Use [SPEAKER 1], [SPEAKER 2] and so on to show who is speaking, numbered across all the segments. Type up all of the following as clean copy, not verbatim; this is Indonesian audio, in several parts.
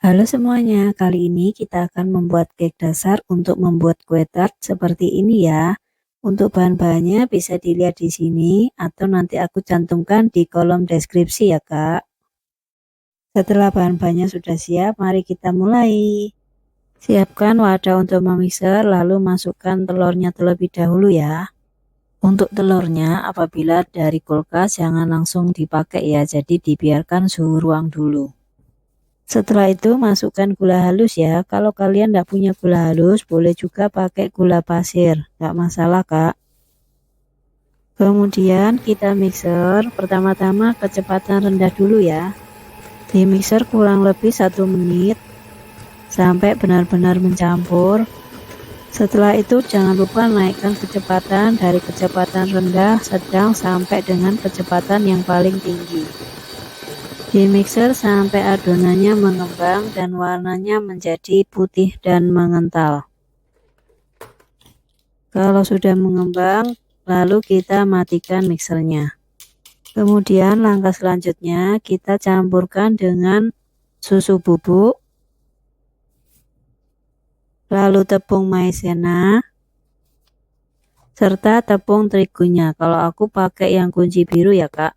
[SPEAKER 1] Halo semuanya, kali ini kita akan membuat cake dasar untuk membuat kue tart seperti ini ya. Untuk bahan-bahannya bisa dilihat di sini atau nanti aku cantumkan di kolom deskripsi ya Kak. Setelah bahan-bahannya sudah siap, mari kita mulai. Siapkan wadah untuk memixer lalu masukkan telurnya terlebih dahulu ya. Untuk telurnya apabila dari kulkas jangan langsung dipakai ya, jadi dibiarkan suhu ruang dulu. Setelah itu masukkan gula halus ya. Kalau kalian tidak punya gula halus, boleh juga pakai gula pasir, nggak masalah Kak. Kemudian kita mixer, pertama-tama kecepatan rendah dulu ya. Di mixer kurang lebih 1 menit sampai benar-benar mencampur. Setelah itu jangan lupa naikkan kecepatan dari kecepatan rendah, sedang sampai dengan kecepatan yang paling tinggi. Di mixer sampai adonannya mengembang dan warnanya menjadi putih dan mengental. Kalau sudah mengembang, lalu kita matikan mixernya. Kemudian langkah selanjutnya kita campurkan dengan susu bubuk, lalu tepung maizena, serta tepung terigunya. Kalau aku pakai yang kunci biru ya Kak.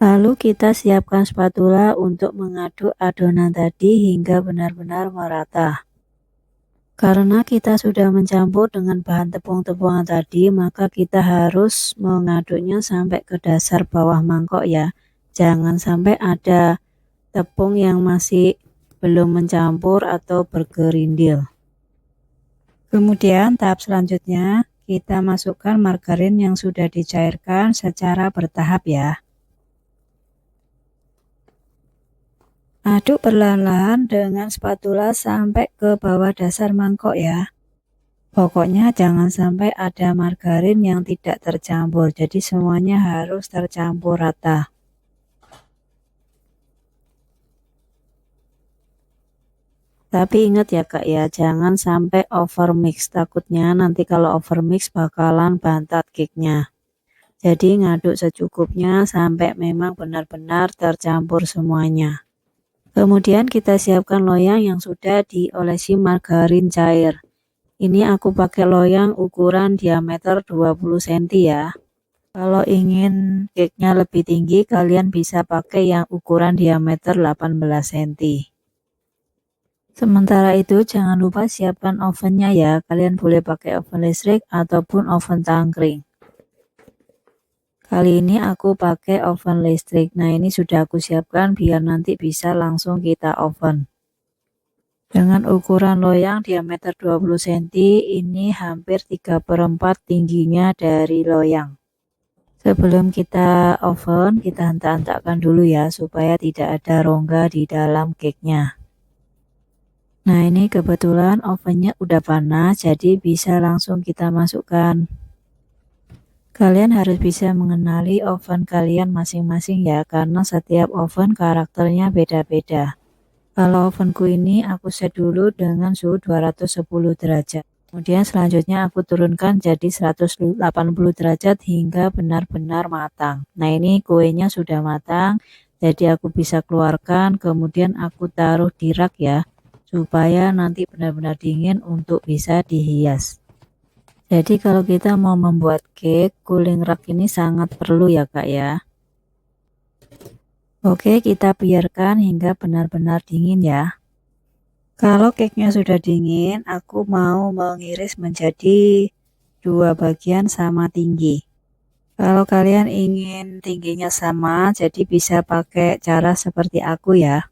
[SPEAKER 1] Lalu kita siapkan spatula untuk mengaduk adonan tadi hingga benar-benar merata. Karena kita sudah mencampur dengan bahan tepung-tepungan tadi, maka kita harus mengaduknya sampai ke dasar bawah mangkok ya. Jangan sampai ada tepung yang masih belum mencampur atau bergerindil. Kemudian tahap selanjutnya kita masukkan margarin yang sudah dicairkan secara bertahap ya. Aduk perlahan-lahan dengan spatula sampai ke bawah dasar mangkok ya. Pokoknya jangan sampai ada margarin yang tidak tercampur, jadi semuanya harus tercampur rata. Tapi ingat ya Kak ya, jangan sampai overmix, takutnya nanti kalau overmix bakalan bantat cake-nya. Jadi ngaduk secukupnya sampai memang benar-benar tercampur semuanya. Kemudian kita siapkan loyang yang sudah diolesi margarin cair. Ini aku pakai loyang ukuran diameter 20 cm ya. Kalau ingin cake-nya lebih tinggi, kalian bisa pakai yang ukuran diameter 18 cm. Sementara itu jangan lupa siapkan ovennya ya. Kalian boleh pakai oven listrik ataupun oven tangkring. Kali ini aku pakai oven listrik. Nah, ini sudah aku siapkan biar nanti bisa langsung kita oven. Dengan ukuran loyang diameter 20 cm, ini hampir 3/4 tingginya dari loyang. Sebelum kita oven, kita hentak-hentakkan dulu ya, supaya tidak ada rongga di dalam cake-nya. Nah, ini kebetulan ovennya udah panas, jadi bisa langsung kita masukkan. Kalian harus bisa mengenali oven kalian masing-masing ya, karena setiap oven karakternya beda-beda. Kalau ovenku ini aku set dulu dengan suhu 210 derajat. Kemudian selanjutnya aku turunkan jadi 180 derajat hingga benar-benar matang. Nah, ini kuenya sudah matang, jadi aku bisa keluarkan, kemudian aku taruh di rak ya, supaya nanti benar-benar dingin untuk bisa dihias. Jadi kalau kita mau membuat cake, cooling rack ini sangat perlu ya Kak ya. Oke, kita biarkan hingga benar-benar dingin ya. Kalau cake-nya sudah dingin, aku mau mengiris menjadi 2 bagian sama tinggi. Kalau kalian ingin tingginya sama, jadi bisa pakai cara seperti aku ya.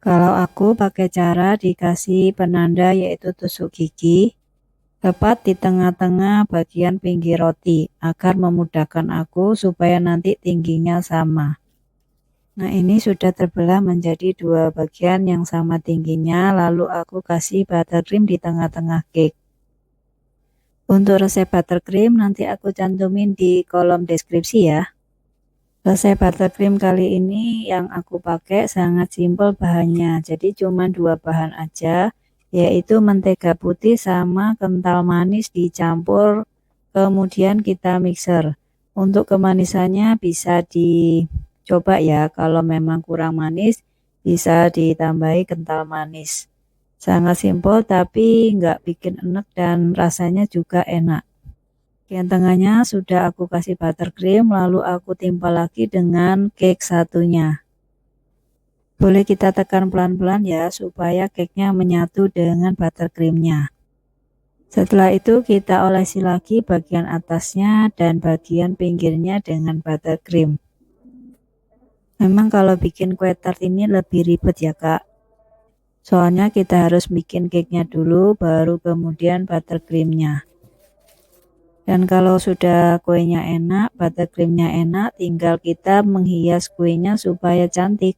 [SPEAKER 1] Kalau aku pakai cara dikasih penanda yaitu tusuk gigi, tepat di tengah-tengah bagian pinggir roti agar memudahkan aku supaya nanti tingginya sama. Nah, ini sudah terbelah menjadi 2 bagian yang sama tingginya, lalu aku kasih buttercream di tengah-tengah cake. Untuk resep buttercream nanti aku cantumin di kolom deskripsi ya. Resep buttercream kali ini yang aku pakai sangat simpel bahannya, jadi cuma 2 bahan aja, yaitu mentega putih sama kental manis dicampur, kemudian kita mixer. Untuk kemanisannya bisa dicoba ya, kalau memang kurang manis bisa ditambahi kental manis. Sangat simpel tapi nggak bikin enek dan rasanya juga enak. Bagian tengahnya sudah aku kasih buttercream, lalu aku timpa lagi dengan cake satunya. Boleh kita tekan pelan-pelan ya supaya cake-nya menyatu dengan buttercreamnya. Setelah itu kita olesi lagi bagian atasnya dan bagian pinggirnya dengan buttercream. Memang kalau bikin kue tart ini lebih ribet ya kak. Soalnya kita harus bikin cake-nya dulu baru kemudian buttercreamnya. Dan kalau sudah kuenya enak, buttercreamnya enak, tinggal kita menghias kuenya supaya cantik.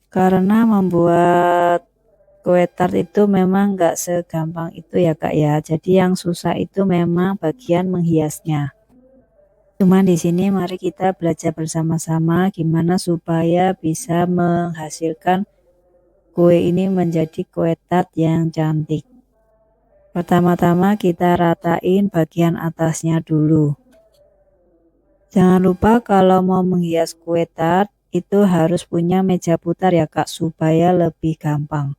[SPEAKER 1] Karena membuat kue tart itu memang nggak segampang itu ya kak ya. Jadi yang susah itu memang bagian menghiasnya. Cuman di sini mari kita belajar bersama-sama gimana supaya bisa menghasilkan kue ini menjadi kue tart yang cantik. Pertama-tama kita ratain bagian atasnya dulu. Jangan lupa kalau mau menghias kue tart itu harus punya meja putar ya kak supaya lebih gampang.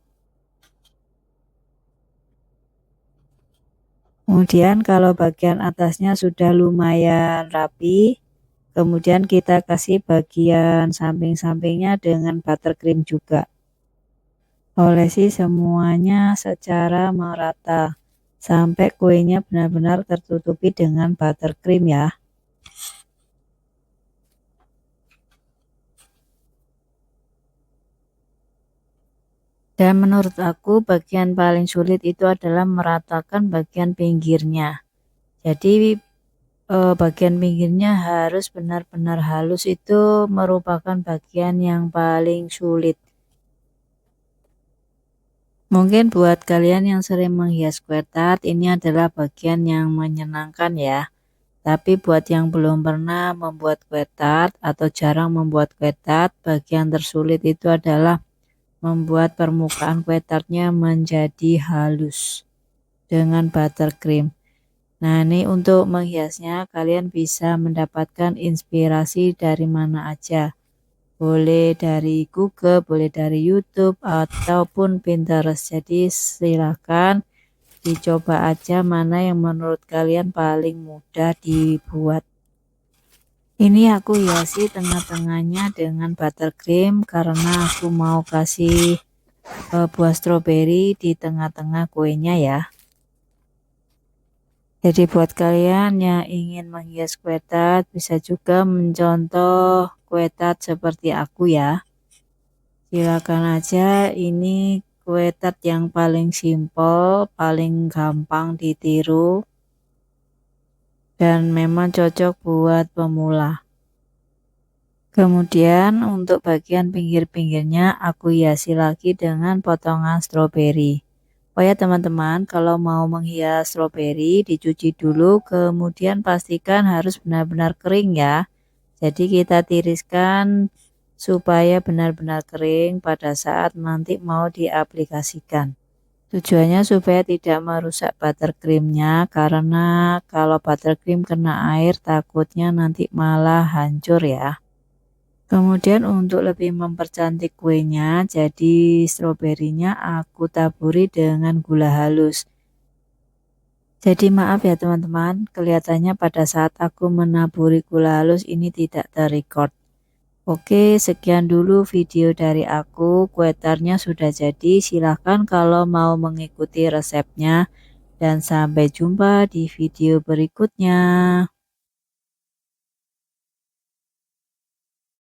[SPEAKER 1] Kemudian kalau bagian atasnya sudah lumayan rapi, kemudian kita kasih bagian samping-sampingnya dengan buttercream juga. Olesi semuanya secara merata sampai kuenya benar-benar tertutupi dengan buttercream ya. Dan menurut aku bagian paling sulit itu adalah meratakan bagian pinggirnya. Jadi bagian pinggirnya harus benar-benar halus, itu merupakan bagian yang paling sulit. Mungkin buat kalian yang sering menghias kue tart ini adalah bagian yang menyenangkan ya. Tapi buat yang belum pernah membuat kue tart atau jarang membuat kue tart, bagian tersulit itu adalah membuat permukaan kue tartnya menjadi halus dengan buttercream. Nah, ini untuk menghiasnya kalian bisa mendapatkan inspirasi dari mana aja. Boleh dari Google, boleh dari YouTube ataupun Pinterest. Jadi silakan dicoba aja mana yang menurut kalian paling mudah dibuat. Ini aku hiasi tengah-tengahnya dengan buttercream karena aku mau kasih buah stroberi di tengah-tengah kuenya ya. Jadi buat kalian yang ingin menghias kue tart bisa juga mencontoh kue tart seperti aku ya. Silakan aja, ini kue tart yang paling simple, paling gampang ditiru dan memang cocok buat pemula. Kemudian untuk bagian pinggir-pinggirnya aku hiasi lagi dengan potongan stroberi. Oh ya teman-teman, kalau mau menghias stroberi dicuci dulu, kemudian pastikan harus benar-benar kering ya. Jadi kita tiriskan supaya benar-benar kering pada saat nanti mau diaplikasikan. Tujuannya supaya tidak merusak buttercreamnya, karena kalau buttercream kena air takutnya nanti malah hancur ya. Kemudian untuk lebih mempercantik kuenya, jadi stroberinya aku taburi dengan gula halus. Jadi maaf ya teman-teman, kelihatannya pada saat aku menaburi gula halus ini tidak terrecord. Oke, sekian dulu video dari aku. Kue tartnya sudah jadi, silahkan kalau mau mengikuti resepnya. Dan sampai jumpa di video berikutnya.